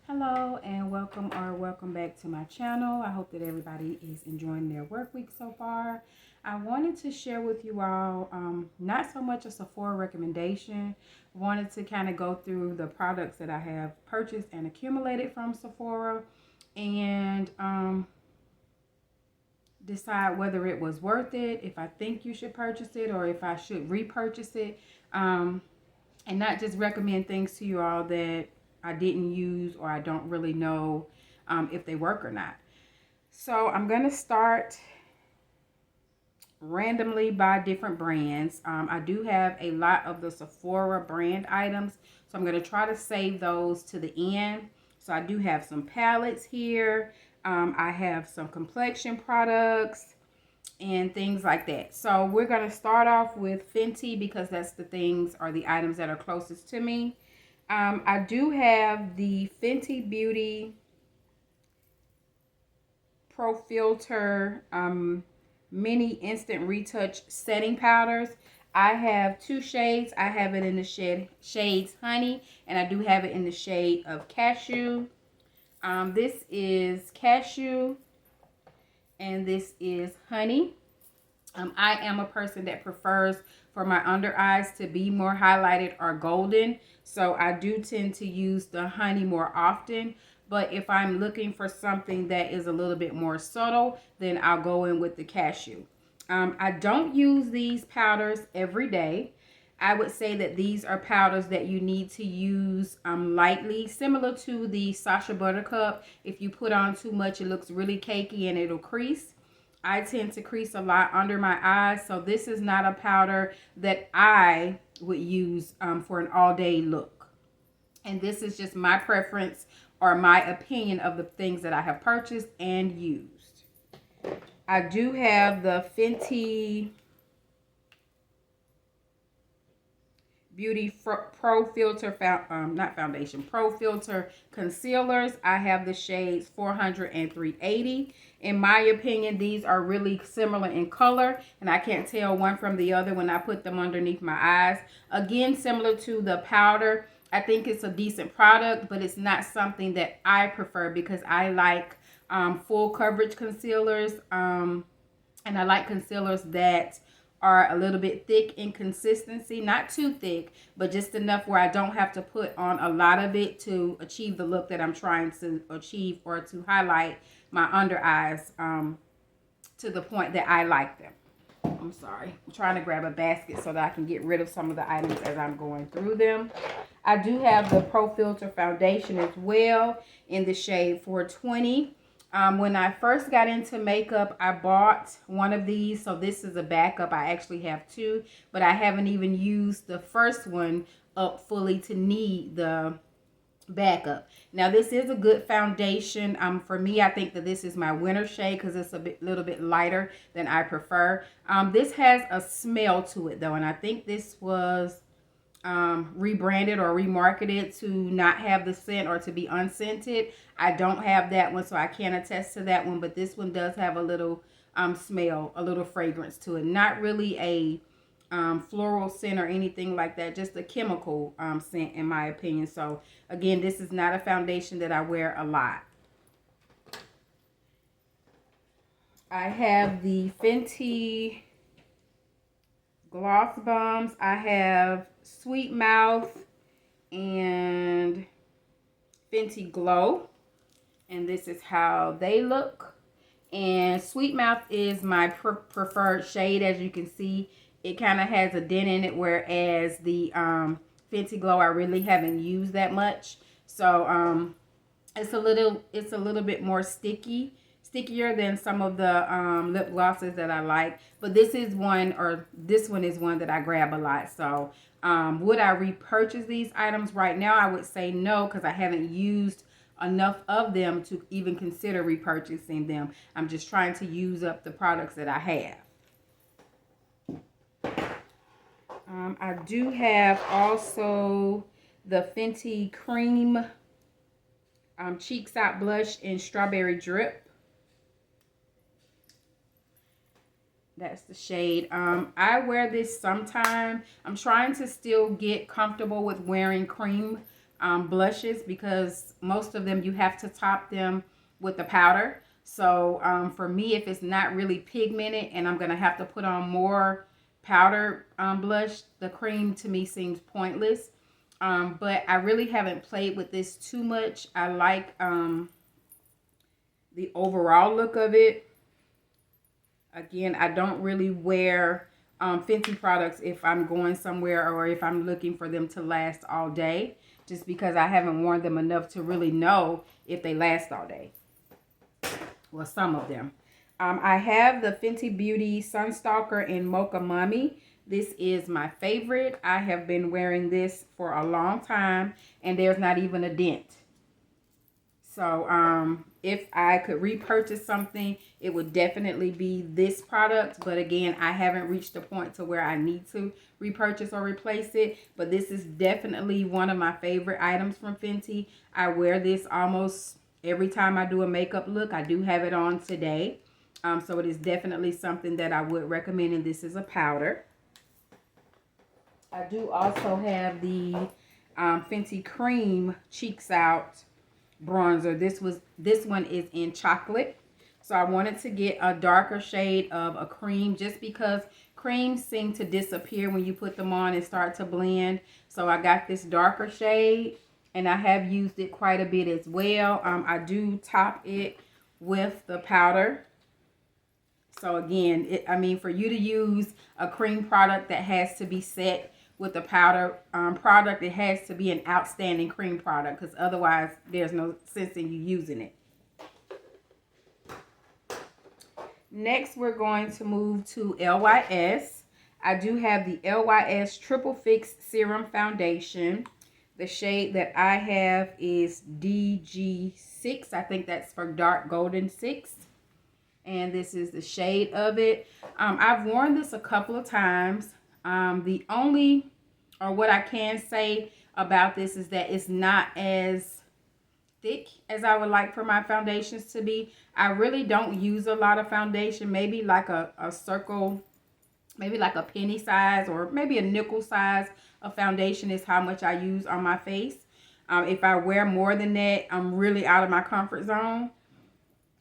Hello and welcome back to my channel. I hope that everybody is enjoying their work week so far. I wanted to share with you all not so much a Sephora recommendation. Wanted to kind of go through the products that I have purchased and accumulated from Sephora and decide whether it was worth it, if I think you should purchase it, or if I should repurchase it, and not just recommend things to you all that I didn't use or I don't really know if they work or not. So I'm going to start randomly by different brands. I do have a lot of the Sephora brand items, so I'm going to try to save those to the end. So I do have some palettes here. I have some complexion products and things like that. So we're going to start off with Fenty because that's the things or the items that are closest to me. I do have the Fenty Beauty Pro Filter Mini Instant Retouch Setting Powders. I have two shades. I have it in the shades Honey, and I do have it in the shade of Cashew. This is Cashew, and this is Honey. I am a person that prefers for my under eyes to be more highlighted or golden. So I do tend to use the Honey more often. But if I'm looking for something that is a little bit more subtle, then I'll go in with the Cashew. I don't use these powders every day. I would say that these are powders that you need to use lightly, similar to the Sacha Buttercup. If you put on too much, it looks really cakey and it'll crease. I tend to crease a lot under my eyes, so this is not a powder that I would use for an all-day look. And this is just my preference or my opinion of the things that I have purchased and used. I do have the Fenty Beauty Pro Filter, Pro Filter Concealers. I have the shades 400 and 380. In my opinion, these are really similar in color, and I can't tell one from the other when I put them underneath my eyes. Again, similar to the powder, I think it's a decent product, but it's not something that I prefer because I like full coverage concealers, and I like concealers that are a little bit thick in consistency, not too thick, but just enough where I don't have to put on a lot of it to achieve the look that I'm trying to achieve or to highlight my under eyes to the point that I like them. I'm sorry. I'm trying to grab a basket so that I can get rid of some of the items as I'm going through them. I do have the Pro Filter Foundation as well in the shade 420. When I first got into makeup, I bought one of these. So this is a backup. I actually have two, but I haven't even used the first one up fully to need the backup. Now this is a good foundation. For me, I think that this is my winter shade because it's little bit lighter than I prefer. This has a smell to it though, and I think this was rebranded or remarketed to not have the scent or to be unscented. I don't have that one, so I can't attest to that one, but this one does have a little smell, a little fragrance to it. Not really a floral scent or anything like that, just a chemical scent in my opinion. So again, this is not a foundation that I wear a lot. I have the Fenty Gloss Bombs. I have Sweet Mouth and Fenty Glow, and this is how they look. And Sweet Mouth is my preferred shade. As you can see, it kind of has a dent in it, whereas the Fenty Glow I really haven't used that much. So it's a little bit more stickier than some of the lip glosses that I like. But this one is one that I grab a lot. So would I repurchase these items right now? I would say no, because I haven't used enough of them to even consider repurchasing them. I'm just trying to use up the products that I have. I do have also the Fenty Cream Cheeks Out Blush in Strawberry Drip. That's the shade. I wear this sometime. I'm trying to still get comfortable with wearing cream blushes, because most of them you have to top them with the powder. So for me, if it's not really pigmented and I'm going to have to put on more powder blush, the cream to me seems pointless. But I really haven't played with this too much. I like the overall look of it. Again, I don't really wear Fenty products if I'm going somewhere or if I'm looking for them to last all day, just because I haven't worn them enough to really know if they last all day. Well, some of them. I have the Fenty Beauty Sunstalker in Mocha Mummy. This is my favorite. I have been wearing this for a long time, and there's not even a dent. So if I could repurchase something, it would definitely be this product. But again, I haven't reached the point to where I need to repurchase or replace it. But this is definitely one of my favorite items from Fenty. I wear this almost every time I do a makeup look. I do have it on today. So it is definitely something that I would recommend. And this is a powder. I do also have the Fenty Cream Cheeks Out bronzer. This one is in chocolate. So I wanted to get a darker shade of a cream, just because creams seem to disappear when you put them on and start to blend. So I got this darker shade, and I have used it quite a bit as well. I do top it with the powder. So again, I mean, for you to use a cream product that has to be set with the powder product, it has to be an outstanding cream product, because otherwise there's no sense in you using it. Next, we're going to move to LYS. I do have the LYS Triple Fix Serum Foundation. The shade that I have is DG6. I think that's for Dark Golden 6. And this is the shade of it. I've worn this a couple of times. The only, or what I can say about this, is that it's not as thick as I would like for my foundations to be. I really don't use a lot of foundation. Maybe like a circle, maybe like a penny size or maybe a nickel size of foundation is how much I use on my face. If I wear more than that, I'm really out of my comfort zone.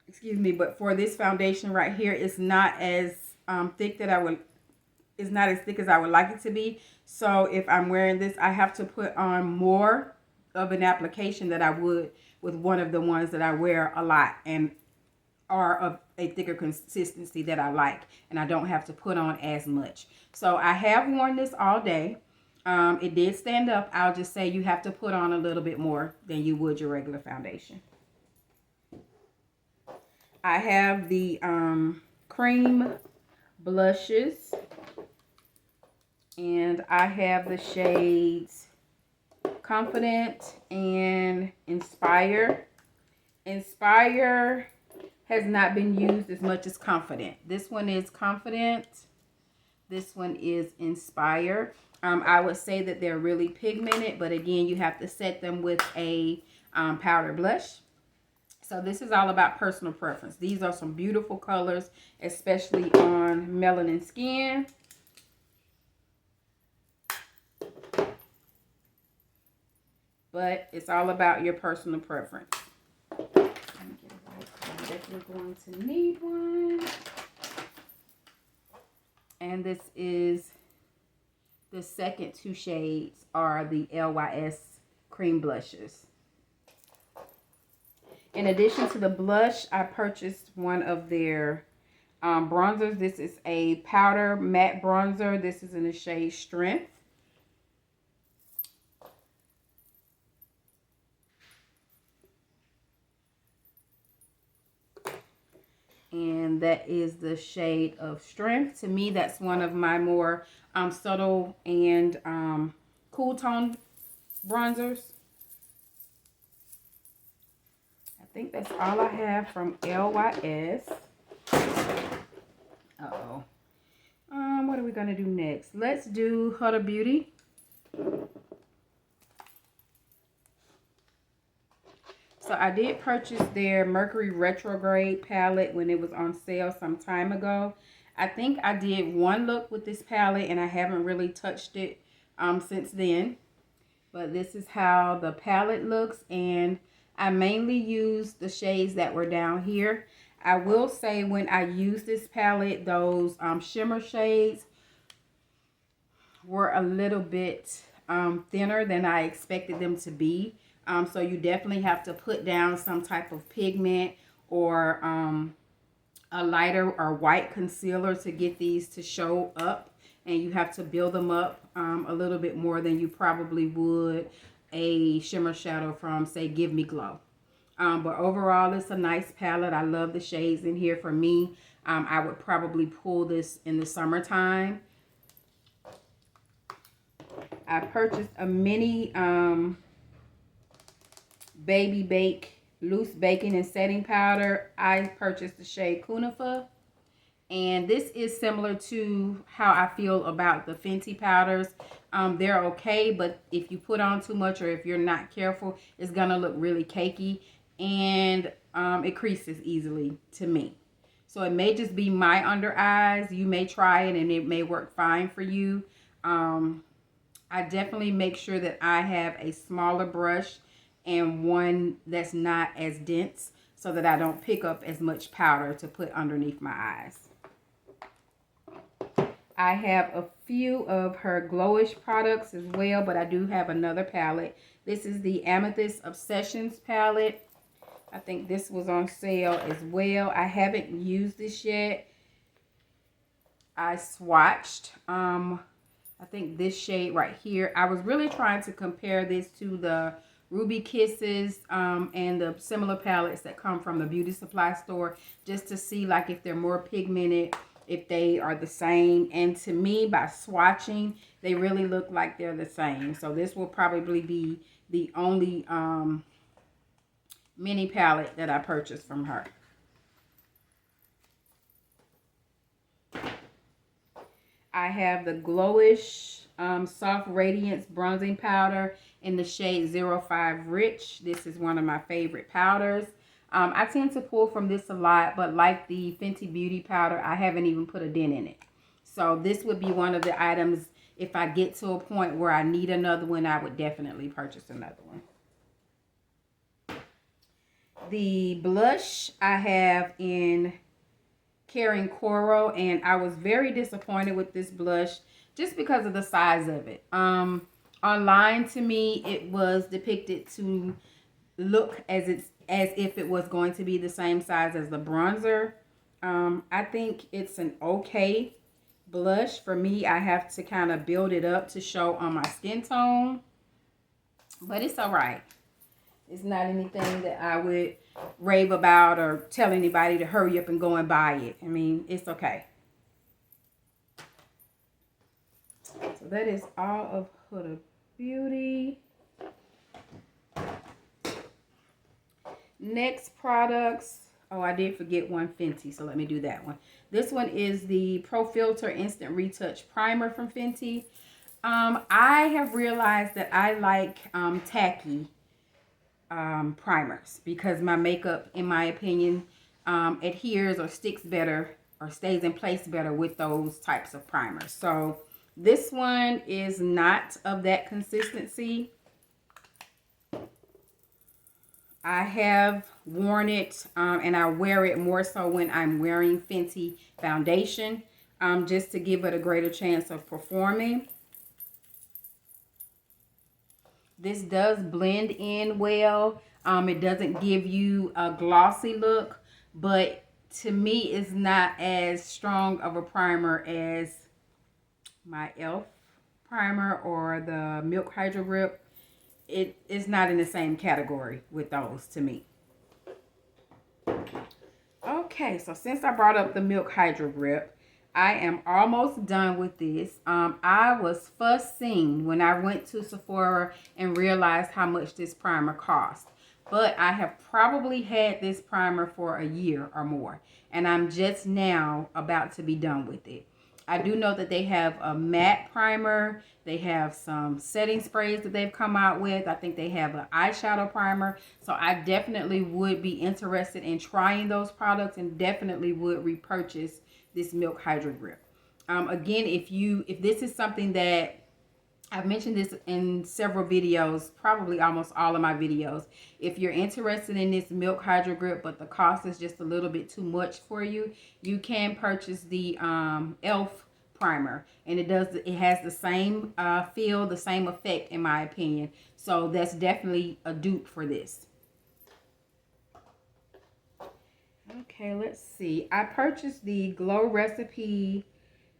Excuse me, but for this foundation right here, it's not as thick that it's not as thick as I would like it to be. So if I'm wearing this, I have to put on more of an application that I would with one of the ones that I wear a lot and are of a thicker consistency that I like, and I don't have to put on as much. So I have worn this all day. It did stand up. I'll just say you have to put on a little bit more than you would your regular foundation. I have the cream blushes, and I have the shades Confident and Inspire. Inspire has not been used as much as Confident. This one is Confident. This one is Inspire. I would say that they're really pigmented, but again, you have to set them with a powder blush. So this is all about personal preference. These are some beautiful colors, especially on melanin skin. But it's all about your personal preference. Let me get a white. I'm definitely going to need one. And this is the second two shades are the LYS cream blushes. In addition to the blush, I purchased one of their bronzers. This is a powder matte bronzer. This is in the shade Strength. And that is the shade of Strength. To me, that's one of my more subtle and cool tone bronzers. I think that's all I have from LYS. Uh-oh. What are we going to do next? Let's do Huda Beauty. So I did purchase their Mercury Retrograde palette when it was on sale some time ago. I think I did one look with this palette, and I haven't really touched it since then. But this is how the palette looks, and I mainly used the shades that were down here. I will say when I used this palette, those shimmer shades were a little bit thinner than I expected them to be. So you definitely have to put down some type of pigment or a lighter or white concealer to get these to show up. And you have to build them up a little bit more than you probably would a shimmer shadow from, say, Give Me Glow. But overall, it's a nice palette. I love the shades in here. For me, I would probably pull this in the summertime. I purchased a mini Baby Bake Loose Baking and Setting Powder. I purchased the shade Kunifa. And this is similar to how I feel about the Fenty powders. They're okay, but if you put on too much or if you're not careful, it's going to look really cakey. And it creases easily to me. So it may just be my under eyes. You may try it and it may work fine for you. I definitely make sure that I have a smaller brush and one that's not as dense so that I don't pick up as much powder to put underneath my eyes. I have a few of her glowish products as well, but I do have another palette. This is the Amethyst Obsessions palette. I think this was on sale as well. I haven't used this yet. I swatched I think this shade right here. I was really trying to compare this to the Ruby Kisses and the similar palettes that come from the beauty supply store, just to see like if they're more pigmented, if they are the same. And to me, by swatching, they really look like they're the same. So this will probably be the only mini palette that I purchased from her. I have the Glowish Soft Radiance Bronzing Powder in the shade 05 Rich. This is one of my favorite powders. I tend to pull from this a lot, but like the Fenty Beauty powder, I haven't even put a dent in it. So this would be one of the items, if I get to a point where I need another one, I would definitely purchase another one. The blush I have in Caring Coral, and I was very disappointed with this blush just because of the size of it. Online, to me, it was depicted to look as if it was going to be the same size as the bronzer. I think it's an okay blush. For me, I have to kind of build it up to show on my skin tone, but it's all right. It's not anything that I would rave about or tell anybody to hurry up and go and buy it. I mean, it's okay. So that is all of Huda Beauty. Next products. Oh, I did forget one Fenty, so let me do that one. This one is the Pro Filter Instant Retouch Primer from Fenty. I have realized that I like tacky primers because my makeup, in my opinion, adheres or sticks better or stays in place better with those types of primers. So this one is not of that consistency. I have worn it and I wear it more so when I'm wearing Fenty foundation, just to give it a greater chance of performing. This does blend in well. It doesn't give you a glossy look, but to me it's not as strong of a primer as my e.l.f. primer or the Milk Hydro Grip. It is not in the same category with those to me. Okay, so since I brought up the Milk Hydro Grip, I am almost done with this. I was fussing when I went to Sephora and realized how much this primer cost. But I have probably had this primer for a year or more, and I'm just now about to be done with it. I do know that they have a matte primer. They have some setting sprays that they've come out with. I think they have an eyeshadow primer. So I definitely would be interested in trying those products and definitely would repurchase this Milk Hydro Grip. Again, if this is something that I've mentioned this in several videos, probably almost all of my videos. If you're interested in this Milk Hydro Grip, but the cost is just a little bit too much for you, you can purchase the Elf primer, and it has the same feel, the same effect, in my opinion. So that's definitely a dupe for this. Okay, let's see. I purchased the Glow Recipe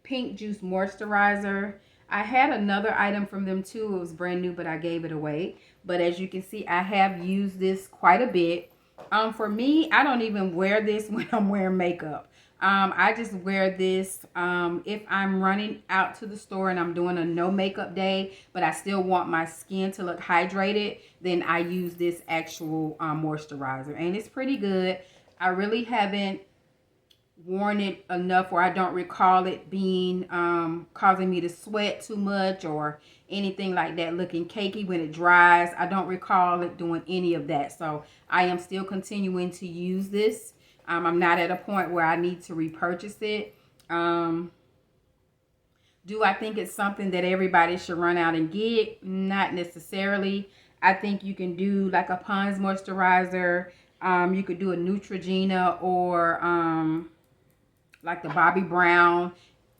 Pink Juice Moisturizer. I had another item from them too. It was brand new, but I gave it away. But as you can see, I have used this quite a bit. For me, I don't even wear this when I'm wearing makeup. I just wear this if I'm running out to the store and I'm doing a no makeup day, but I still want my skin to look hydrated, then I use this actual moisturizer. And it's pretty good. I really haven't worn it enough where I don't recall it being causing me to sweat too much or anything like that, looking cakey when it dries. I don't recall it doing any of that. So I am still continuing to use this. I'm not at a point where I need to repurchase it. Do I think it's something that everybody should run out and get? Not necessarily. I think you can do like a Pond's moisturizer. You could do a Neutrogena or like the Bobbi Brown,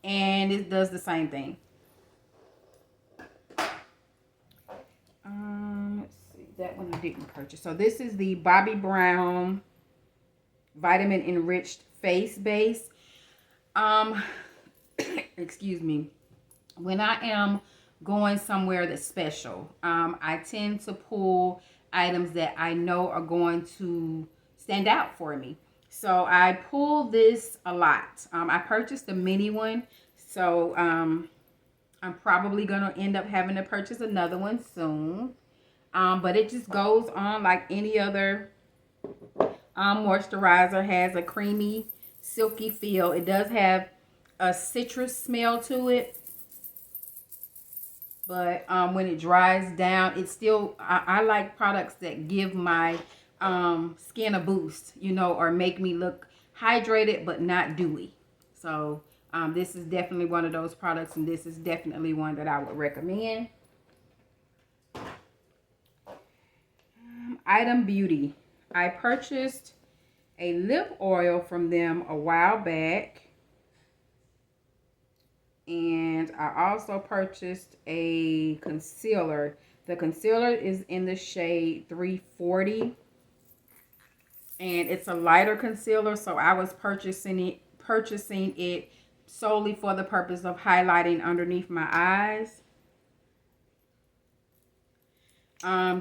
and it does the same thing. Let's see, that one I didn't purchase. So this is the Bobbi Brown Vitamin Enriched Face Base. Excuse me. When I am going somewhere that's special, I tend to pull items that I know are going to stand out for me. So I pull this a lot. I purchased a mini one, so I'm probably going to end up having to purchase another one soon. But it just goes on like any other moisturizer. Has a creamy, silky feel. It does have a citrus smell to it. But when it dries down, it's still, I like products that give my skin a boost, you know, or make me look hydrated but not dewy. So this is definitely one of those products, and this is definitely one that I would recommend. Item Beauty. I purchased a lip oil from them a while back. And I also purchased a concealer. The concealer is in the shade 340. And it's a lighter concealer, so I was purchasing it solely for the purpose of highlighting underneath my eyes.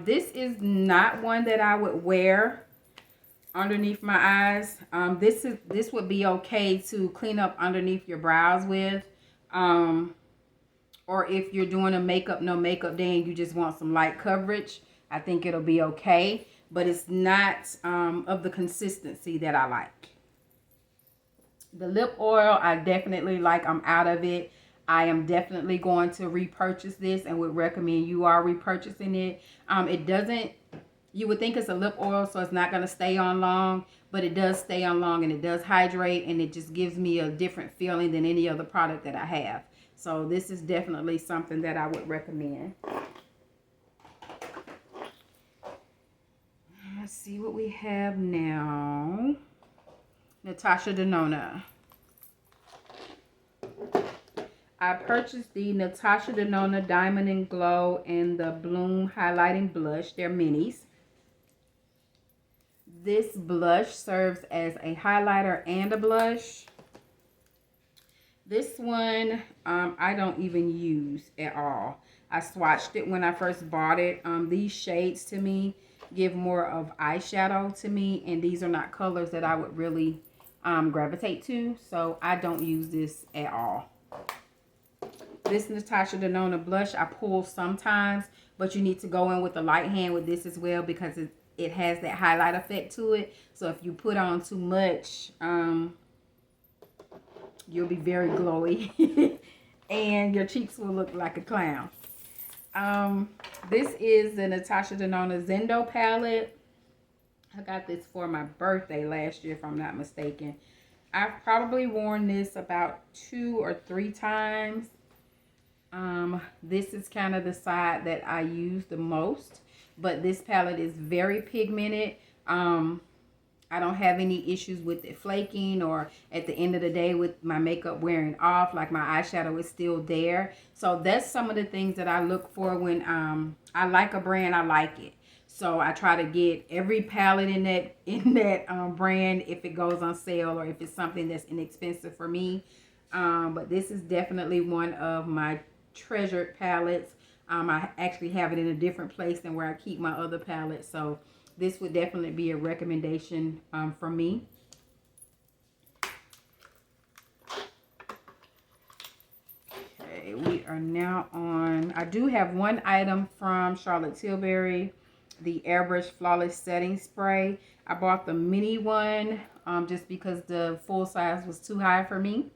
This is not one that I would wear underneath my eyes. This would be okay to clean up underneath your brows with. Or if you're doing a no makeup day and you just want some light coverage, I think it'll be okay. But it's not of the consistency that I like. The lip oil, I definitely like. I'm out of it. I am definitely going to repurchase this and would recommend you are repurchasing it. It doesn't, you would think it's a lip oil, so it's not going to stay on long, but it does stay on long, and it does hydrate, and it just gives me a different feeling than any other product that I have. So this is definitely something that I would recommend. Let's see what we have now. Natasha Denona. I purchased the Natasha Denona Diamond and Glow and the Bloom Highlighting Blush. They're minis. This blush serves as a highlighter and a blush. This one, I don't even use at all. I swatched it when I first bought it. These shades to me give more of eyeshadow to me, and these are not colors that I would really gravitate to, so I don't use this at all. This Natasha Denona blush I pull sometimes, but you need to go in with a light hand with this as well, because it has that highlight effect to it. So if you put on too much, you'll be very glowy and your cheeks will look like a clown. This is the Natasha Denona Zendo palette. I got this for my birthday last year, if I'm not mistaken. I've probably worn this about 2 or 3 times. This is kind of the side that I use the most, but this palette is very pigmented. I don't have any issues with it flaking or at the end of the day with my makeup wearing off. Like my eyeshadow is still there. So that's some of the things that I look for when I like a brand, I like it. So I try to get every palette in that brand if it goes on sale or if it's something that's inexpensive for me. But this is definitely one of my treasured palettes. I actually have it in a different place than where I keep my other palettes. So this would definitely be a recommendation from me. Okay, we are now on, I do have one item from Charlotte Tilbury, the Airbrush Flawless Setting Spray. I bought the mini one just because the full size was too high for me.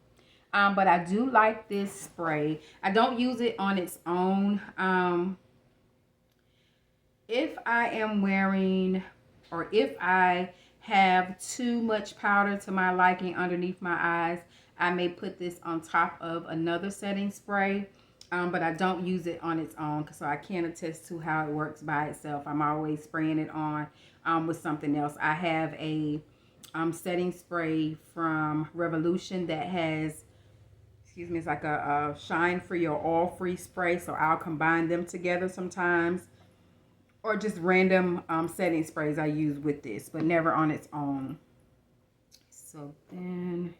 But I do like this spray. I don't use it on its own. If I am wearing, or if I have too much powder to my liking underneath my eyes, I may put this on top of another setting spray. But I don't use it on its own, so I can't attest to how it works by itself. I'm always spraying it on with something else. I have a setting spray from Revolution that has, excuse me, it's like a shine free or oil free spray. So I'll combine them together sometimes, or just random setting sprays I use with this, but never on its own. So then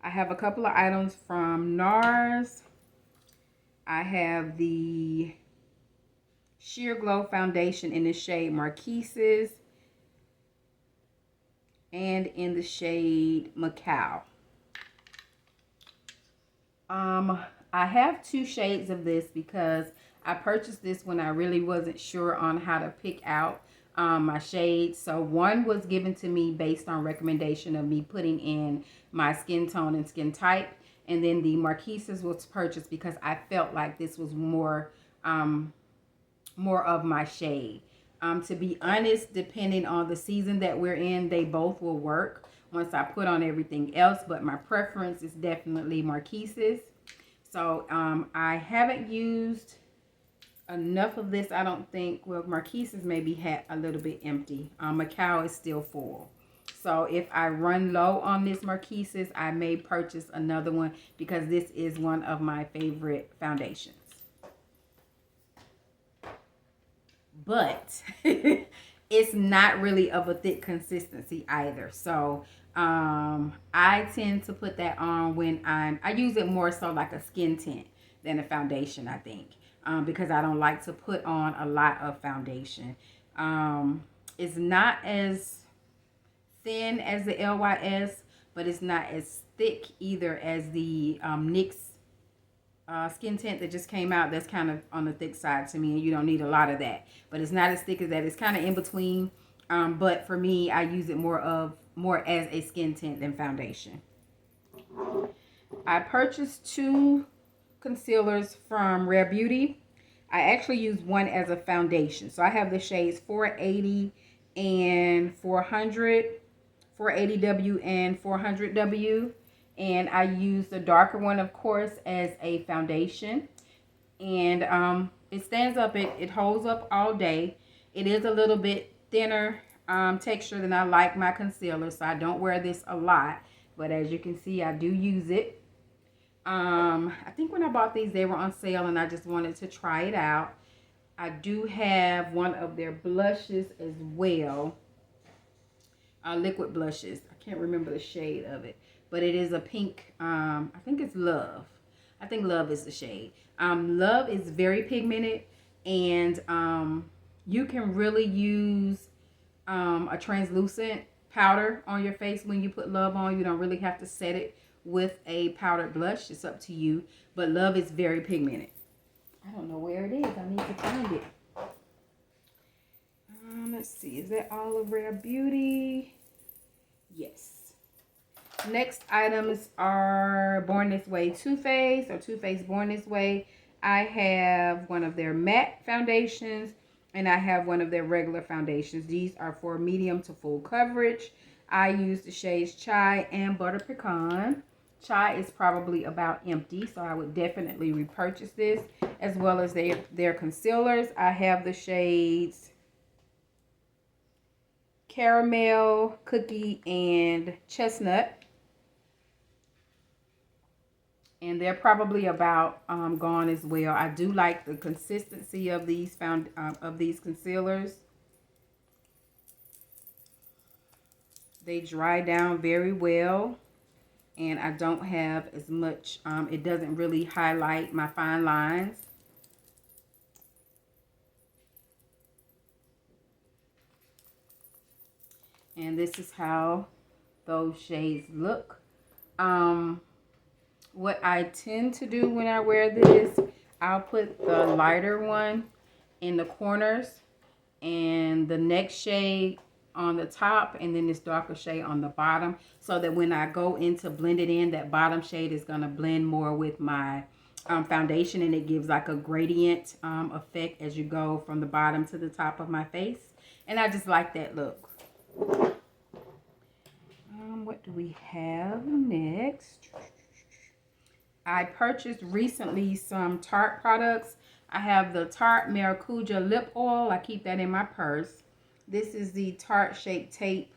I have a couple of items from NARS. I have the Sheer Glow Foundation in the shade Marquises and in the shade Macau. I have two shades of this because I purchased this when I really wasn't sure on how to pick out my shades. So one was given to me based on recommendation of me putting in my skin tone and skin type. And then the Marquises was purchased because I felt like this was more of my shade. To be honest, depending on the season that we're in, they both will work once I put on everything else. But my preference is definitely Marquises. So I haven't used enough of this, I don't think. Well, Marquises maybe had a little bit empty. Macau is still full. So if I run low on this Marquises, I may purchase another one because this is one of my favorite foundations. But it's not really of a thick consistency either. So I tend to put that on when I use it more so like a skin tint than a foundation, I think. Because I don't like to put on a lot of foundation. It's not as thin as the LYS, but it's not as thick either as the NYX skin tint that just came out. That's kind of on the thick side to me, and you don't need a lot of that. But it's not as thick as that. It's kind of in between. But for me, I use it more as a skin tint than foundation. I purchased two concealers from Rare Beauty. I actually use one as a foundation. So I have the shades 480 and 400, 480W and 400W. And I use the darker one, of course, as a foundation. And it stands up, it holds up all day. It is a little bit thinner texture than I like my concealer, so I don't wear this a lot. But as you can see, I do use it. I think when I bought these, they were on sale and I just wanted to try it out. I do have one of their blushes as well. Liquid blushes. I can't remember the shade of it, but it is a pink. I think it's Love. I think Love is the shade. Love is very pigmented, and you can really use a translucent powder on your face when you put Love on. You don't really have to set it with a powdered blush. It's up to you, but Love is very pigmented. I don't know where it is. I need to find it. Let's see, is that all of Rare Beauty? Yes. Next items are Born This Way Too Faced, or Too Faced Born This Way. I have one of their matte foundations and I have one of their regular foundations. These are for medium to full coverage. I use the shades Chai and Butter Pecan. Chai is probably about empty, so I would definitely repurchase this, as well as their concealers. I have the shades Caramel, Cookie, and Chestnut. And they're probably about gone as well. I do like the consistency of these concealers. They dry down very well, and I don't have as much, it doesn't really highlight my fine lines. And this is how those shades look. What I tend to do when I wear this, I'll put the lighter one in the corners and the next shade on the top, and then this darker shade on the bottom, so that when I go in to blend it in, that bottom shade is going to blend more with my foundation, and it gives like a gradient effect as you go from the bottom to the top of my face. And I just like that look. What do we have next? I purchased recently some Tarte products. I have the Tarte Maracuja Lip Oil. I keep that in my purse. This is the Tarte Shape Tape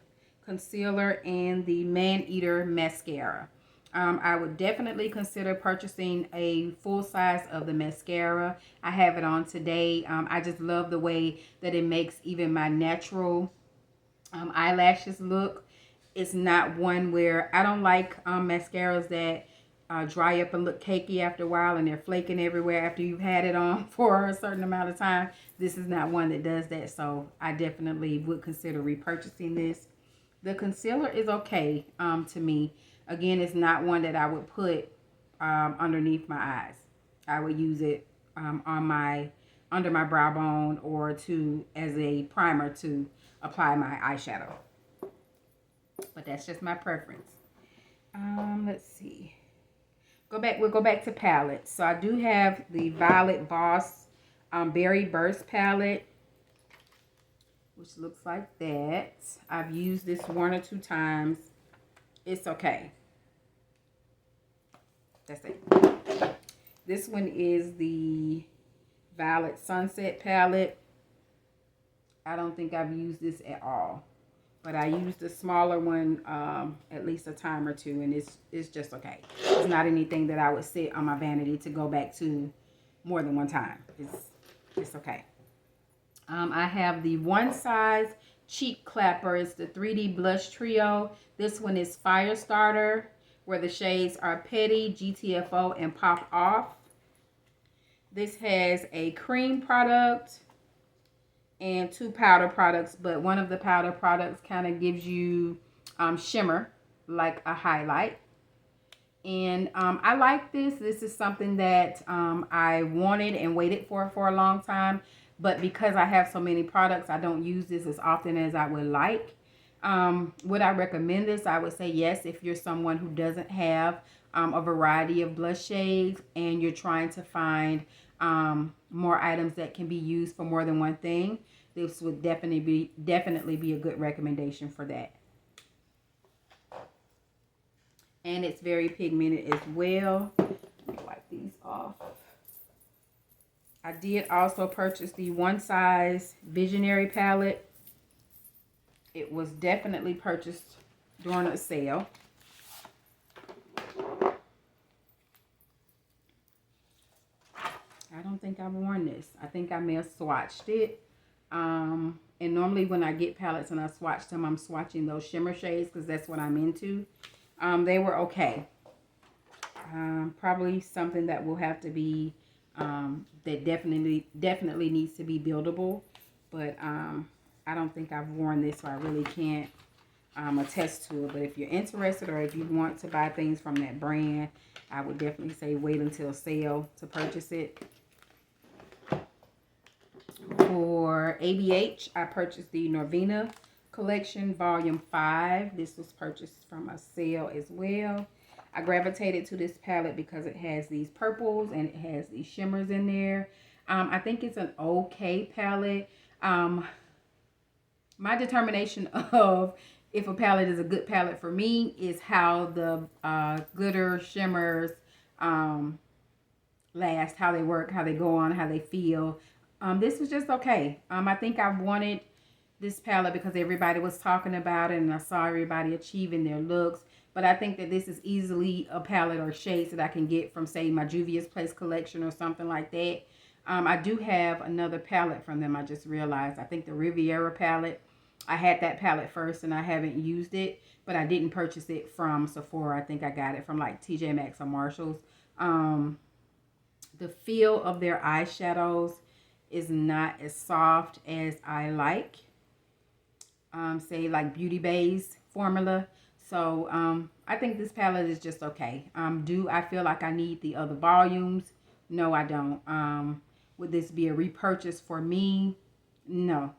Concealer and the Man Eater Mascara. I would definitely consider purchasing a full size of the mascara. I have it on today. I just love the way that it makes even my natural eyelashes look. It's not one where I don't like mascaras that dry up and look cakey after a while and they're flaking everywhere after you've had it on for a certain amount of time. This is not one that does that, so I definitely would consider repurchasing this. The concealer is okay to me. Again, it's not one that I would put underneath my eyes. I would use it under my brow bone, or as a primer to apply my eyeshadow. But that's just my preference. Let's see. We'll go back to palettes. So I do have the Violet Voss Berry Burst palette, which looks like that. I've used this 1 or 2 times. It's okay. That's it. This one is the Violet Sunset palette. I don't think I've used this at all, but I used the smaller one at least a time or two, and it's just okay. It's not anything that I would sit on my vanity to go back to more than one time. It's okay. I have the One Size Cheek Clapper. It's the 3D Blush Trio. This one is Fire Starter, where the shades are Petty, GTFO, and Pop Off. This has a cream product and 2 powder products, but one of the powder products kind of gives you shimmer, like a highlight. And I like this. This is something that I wanted and waited for a long time, but because I have so many products, I don't use this as often as I would like. Would I recommend this? I would say yes, if you're someone who doesn't have a variety of blush shades and you're trying to find more items that can be used for more than one thing. This would definitely be a good recommendation for that. And it's very pigmented as well. Let me wipe these off. I did also purchase the One Size Visionary palette. It was definitely purchased during a sale. I don't think I've worn this. I think I may have swatched it. And normally when I get palettes and I swatch them, I'm swatching those shimmer shades because that's what I'm into. They were okay. Probably something that will have to be, that definitely needs to be buildable. But I don't think I've worn this, so I really can't attest to it. But if you're interested, or if you want to buy things from that brand, I would definitely say wait until sale to purchase it. For ABH, I purchased the Norvina Collection Volume 5. This was purchased from a sale as well. I gravitated to this palette because it has these purples and it has these shimmers in there. I think it's an okay palette. My determination of if a palette is a good palette for me is how the glitter shimmers last, how they work, how they go on, how they feel. This was just okay. I think I wanted this palette because everybody was talking about it and I saw everybody achieving their looks. But I think that this is easily a palette or shades that I can get from, say, my Juvia's Place collection or something like that. I do have another palette from them. I just realized. I think the Riviera palette. I had that palette first and I haven't used it. But I didn't purchase it from Sephora. I think I got it from like TJ Maxx or Marshall's. The feel of their eyeshadows is not as soft as I like. Say like Beauty Bay's formula. So I think this palette is just okay. Do I feel like I need the other volumes? No, I don't. Would this be a repurchase for me? No.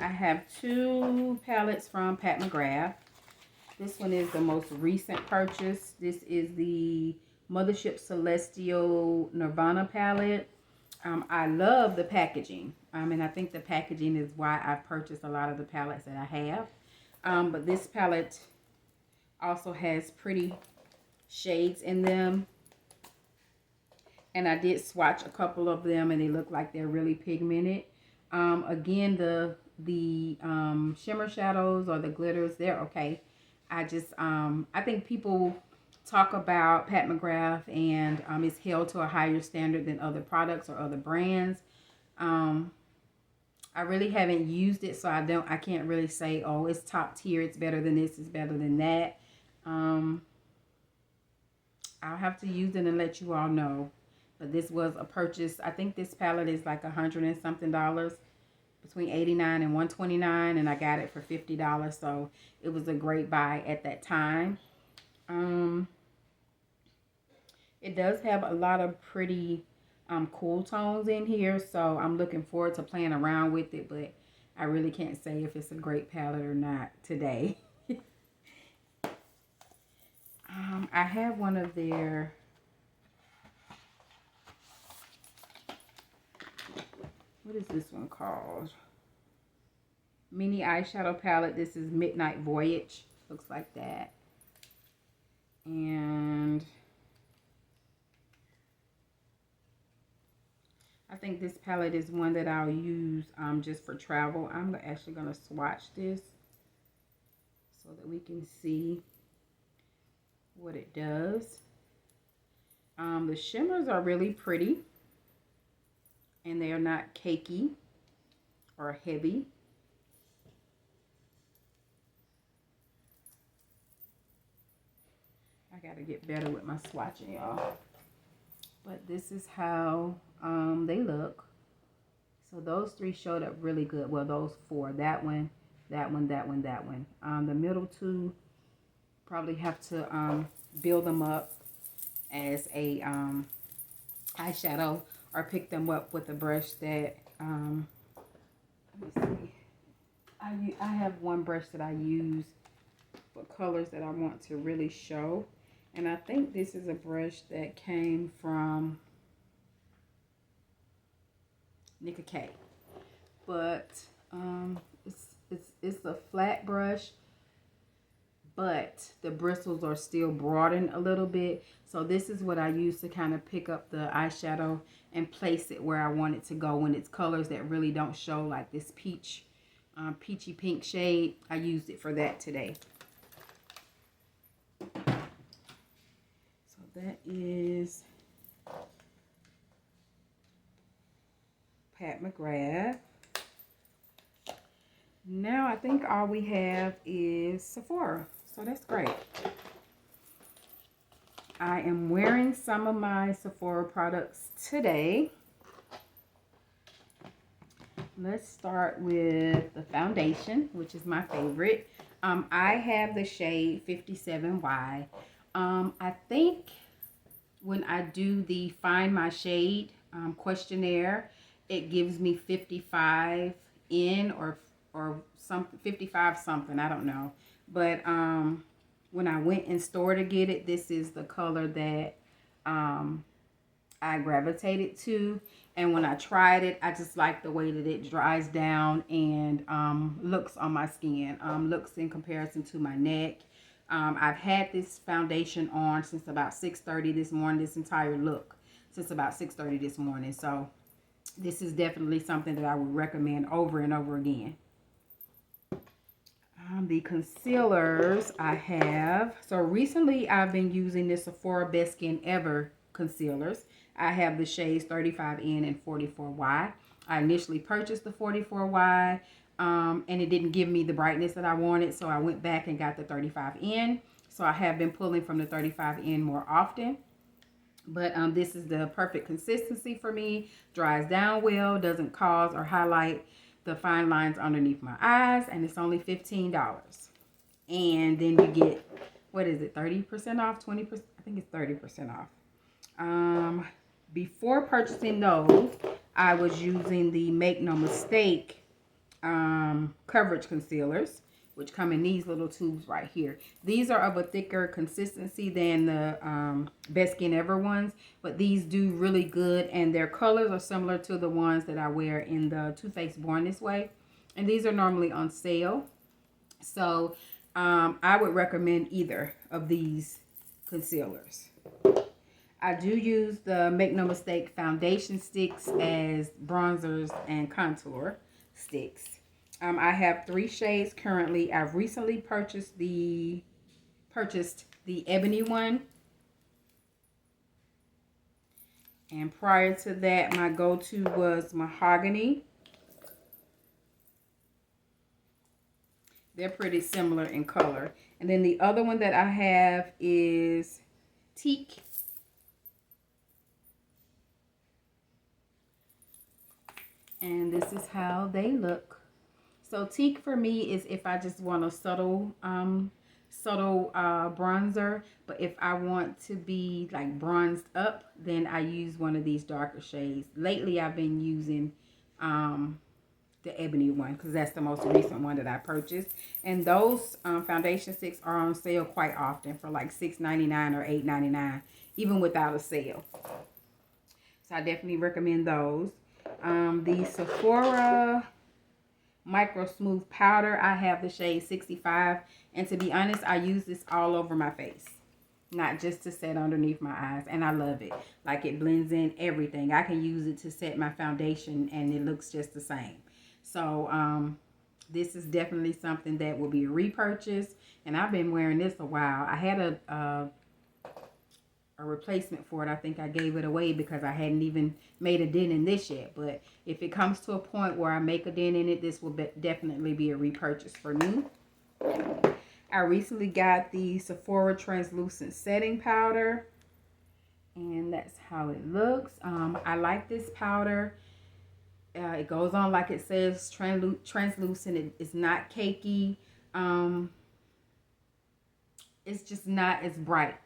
I have two palettes from Pat McGrath. This one is the most recent purchase. This is the Mothership Celestial Nirvana palette. I love the packaging. And I think the packaging is why I've purchased a lot of the palettes that I have. But this palette also has pretty shades in them. And I did swatch a couple of them and they look like they're really pigmented. Again, the shimmer shadows or the glitters, they're okay. I think people talk about Pat McGrath and it's held to a higher standard than other products or other brands. I really haven't used it, so I can't really say, oh, it's top tier, it's better than this, it's better than that. I'll have to use it and let you all know. But this was a purchase. I think this palette is like $100 and something, between $89 and $129, and I got it for $50. So it was a great buy at that time. It does have a lot of pretty cool tones in here, so I'm looking forward to playing around with it, but I really can't say if it's a great palette or not today. I have one of their what is this one called? Mini eyeshadow palette. This is Midnight Voyage. Looks like that. And I think this palette is one that I'll use just for travel. I'm actually going to swatch this so that we can see what it does. The shimmers are really pretty. And they are not cakey or heavy. I gotta get better with my swatching, y'all. But this is how they look. So those three showed up really good. Well, those four. That one, that one, that one, that one. The middle two, probably have to build them up as a eyeshadow. Or pick them up with a brush that, let me see. I have one brush that I use for colors that I want to really show. And I think this is a brush that came from Nicka K. But it's a flat brush, but the bristles are still broadened a little bit. So this is what I use to kind of pick up the eyeshadow and place it where I want it to go when it's colors that really don't show, like this peachy pink shade. I used it for that today. So that is Pat McGrath. Now I think all we have is Sephora. So that's great. I am wearing some of my Sephora products today. Let's start with the foundation, which is my favorite. I have the shade 57Y. I think when I do the Find My Shade questionnaire, it gives me 55 in or something, 55 something, I don't know. But when I went in store to get it, this is the color that I gravitated to. And when I tried it, I just like the way that it dries down and looks on my skin. Looks in comparison to my neck. I've had this foundation on since about 6:30 this morning. This entire look since about 6:30 this morning. So this is definitely something that I would recommend over and over again. The concealers I have. So recently I've been using the Sephora Best Skin Ever concealers. I have the shades 35N and 44Y. I initially purchased the 44Y and it didn't give me the brightness that I wanted. So I went back and got the 35N. So I have been pulling from the 35N more often. But this is the perfect consistency for me. Dries down well, doesn't cause or highlight the fine lines underneath my eyes, and it's only $15. And then you get, what is it, 30% off, 20%? I think it's 30% off. Before purchasing those, I was using the Make No Mistake coverage concealers, which come in these little tubes right here. These are of a thicker consistency than the Best Skin Ever ones, but these do really good, and their colors are similar to the ones that I wear in the Too Faced Born This Way. And these are normally on sale. So I would recommend either of these concealers. I do use the Make No Mistake foundation sticks as bronzers and contour sticks. I have 3 shades currently. I've recently purchased the ebony one. And prior to that, my go-to was mahogany. They're pretty similar in color. And then the other one that I have is teak. And this is how they look. So teak for me is if I just want a subtle bronzer, but if I want to be like bronzed up, then I use one of these darker shades. Lately I've been using the ebony one because that's the most recent one that I purchased. And those foundation sticks are on sale quite often for like $6.99 or $8.99, even without a sale. So I definitely recommend those. The Sephora Micro Smooth Powder, I have the shade 65, and to be honest, I use this all over my face, not just to set underneath my eyes, and I love it. Like, it blends in everything. I can use it to set my foundation and it looks just the same. So this is definitely something that will be a repurchase, and I've been wearing this a while. I had a replacement for it. I think I gave it away because I hadn't even made a dent in this yet. But if it comes to a point where I make a dent in it, this will definitely be a repurchase for me. I recently got the Sephora Translucent Setting Powder, and that's how it looks. I like this powder. It goes on like it says, translucent. It's not cakey. It's just not as bright.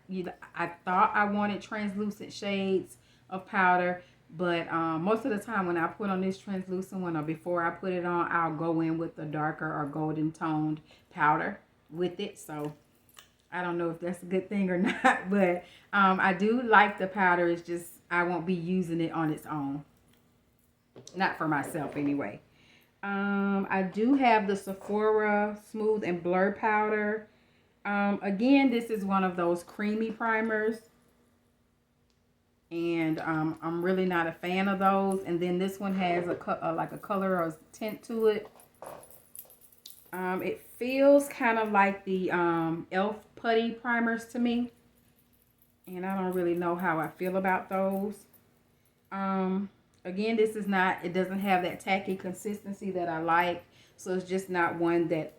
I thought I wanted translucent shades of powder, but most of the time when I put on this translucent one, or before I put it on, I'll go in with the darker or golden toned powder with it. So I don't know if that's a good thing or not, but I do like the powder. It's just I won't be using it on its own. Not for myself anyway. I do have the Sephora Smooth and Blur Powder. Again, this is one of those creamy primers, and I'm really not a fan of those. And then this one has like a color or tint to it. It feels kind of like the e.l.f. putty primers to me, and I don't really know how I feel about those. Again, this is not, it doesn't have that tacky consistency that I like. So it's just not one that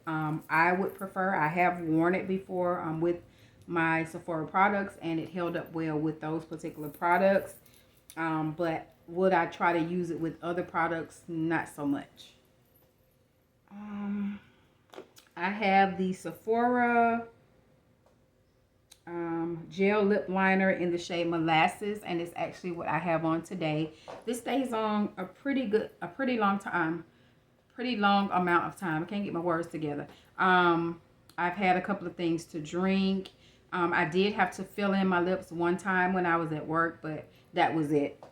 I would prefer. I have worn it before with my Sephora products, and it held up well with those particular products. But would I try to use it with other products? Not so much. I have the Sephora gel lip liner in the shade Molasses, and it's actually what I have on today. This stays on a pretty long amount of time. I can't get my words together. I've had a couple of things to drink. I did have to fill in my lips one time when I was at work, but that was it.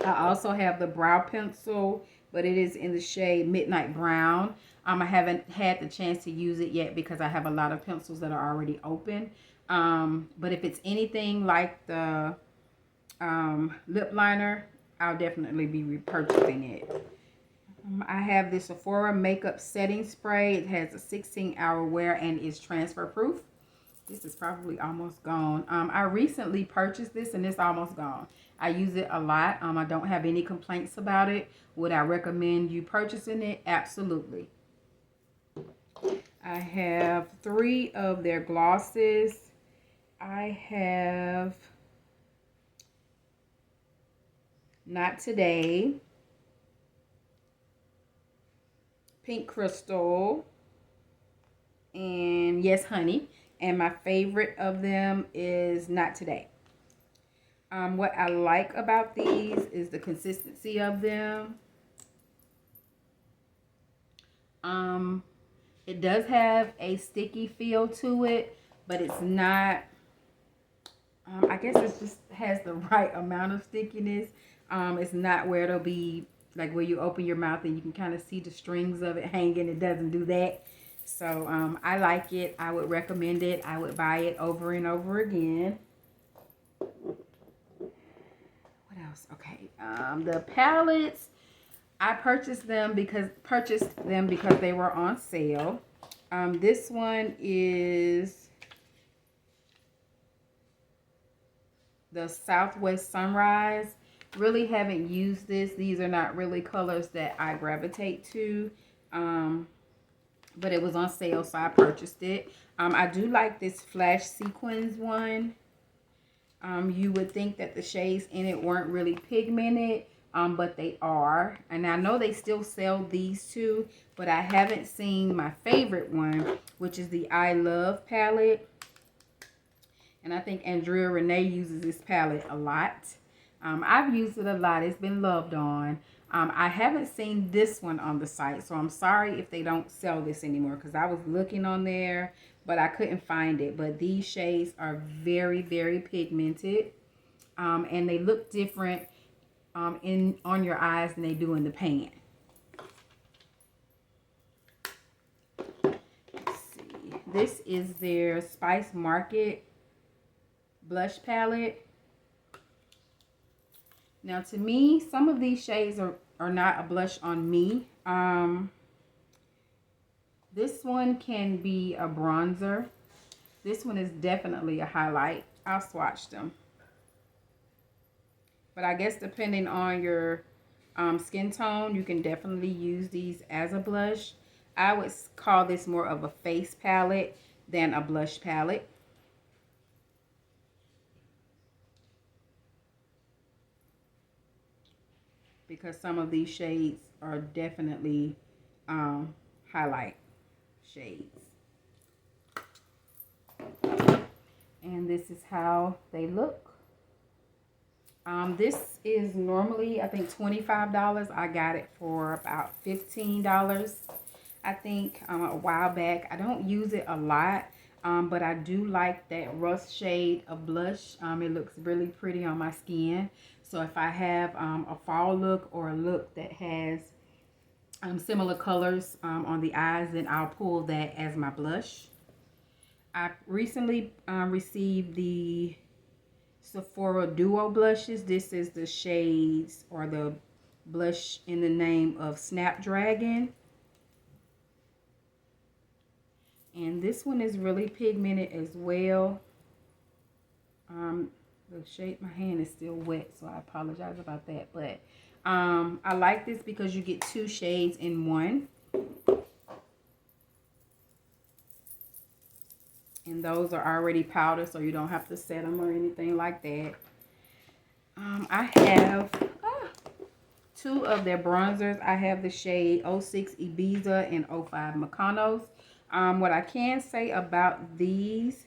I also have the brow pencil, but it is in the shade Midnight Brown. I haven't had the chance to use it yet because I have a lot of pencils that are already open. But if it's anything like the lip liner, I'll definitely be repurchasing it. I have this Sephora makeup setting spray. It has a 16-hour wear and is transfer proof. This is probably almost gone. I recently purchased this and it's almost gone. I use it a lot. I don't have any complaints about it. Would I recommend you purchasing it? Absolutely. I have 3 of their glosses. I have Not Today, Pink Crystal, and Yes Honey. And my favorite of them is Not Today. What I like about these is the consistency of them. It does have a sticky feel to it, but it's not, I guess it just has the right amount of stickiness. It's not where it'll be like where you open your mouth and you can kind of see the strings of it hanging. It doesn't do that. So I like it. I would recommend it. I would buy it over and over again. What else? Okay. The palettes, I purchased them because they were on sale. This one is the Southwest Sunrise. Really haven't used this. These are not really colors that I gravitate to. But it was on sale, so I purchased it. I do like this flash sequins one. You would think that the shades in it weren't really pigmented, but they are. And I know they still sell these two, but I haven't seen my favorite one, which is the I Love palette. And I think Andrea Renee uses this palette a lot. I've used it a lot. It's been loved on. I haven't seen this one on the site, so I'm sorry if they don't sell this anymore because I was looking on there, but I couldn't find it. But these shades are very, very pigmented, and they look different on your eyes than they do in the pan. Let's see. This is their Spice Market blush palette. Now, to me, some of these shades are not a blush on me. This one can be a bronzer. This one is definitely a highlight. I'll swatch them. But I guess depending on your skin tone, you can definitely use these as a blush. I would call this more of a face palette than a blush palette. Because some of these shades are definitely highlight shades. And this is how they look. This is normally, I think, $25. I got it for about $15, I think, a while back. I don't use it a lot, but I do like that rust shade of blush. It looks really pretty on my skin. So if I have a fall look or a look that has similar colors on the eyes, then I'll pull that as my blush. I recently received the Sephora Duo blushes. This is the shades or the blush in the name of Snapdragon. And this one is really pigmented as well. The shade, my hand is still wet, so I apologize about that. But I like this because you get 2 shades in one. And those are already powdered, so you don't have to set them or anything like that. I have 2 of their bronzers. I have the shade 06 Ibiza and 05 Mykonos. What I can say about these,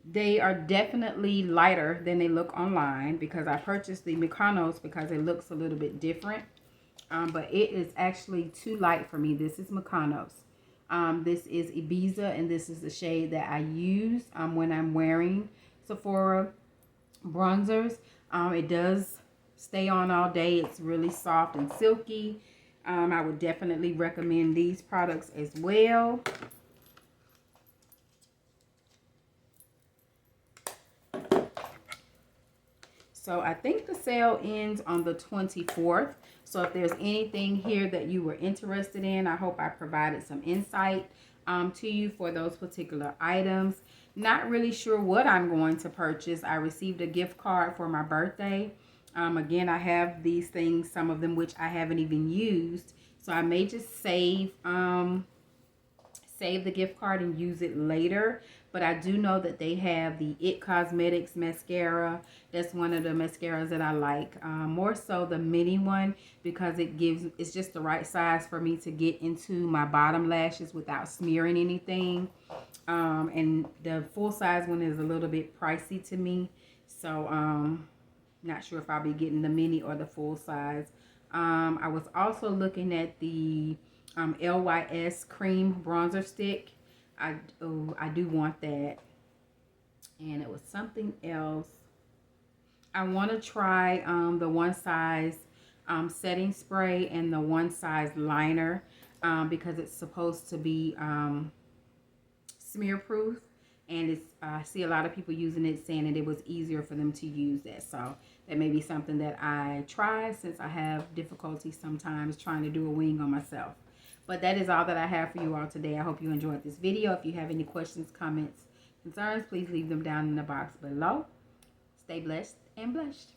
they are definitely lighter than they look online because I purchased the Mykonos because it looks a little bit different. But it is actually too light for me. This is Mykonos. This is Ibiza, and this is the shade that I use when I'm wearing Sephora bronzers. It does stay on all day. It's really soft and silky. I would definitely recommend these products as well. So I think the sale ends on the 24th. So if there's anything here that you were interested in, I hope I provided some insight to you for those particular items. Not really sure what I'm going to purchase. I received a gift card for my birthday. Again, I have these things, some of them which I haven't even used. So I may just save the gift card and use it later. But I do know that they have the It Cosmetics mascara. That's one of the mascaras that I like. More so the mini one, because it's just the right size for me to get into my bottom lashes without smearing anything. And the full size one is a little bit pricey to me. So not sure if I'll be getting the mini or the full size. I was also looking at the LYS cream bronzer stick. I do want that. And it was something else. I want to try the one size setting spray and the one size liner because it's supposed to be smear proof. And it's I see a lot of people using it, saying that it was easier for them to use that. So that may be something that I try, since I have difficulty sometimes trying to do a wing on myself. But that is all that I have for you all today. I hope you enjoyed this video. If you have any questions, comments, concerns, please leave them down in the box below. Stay blessed and blessed.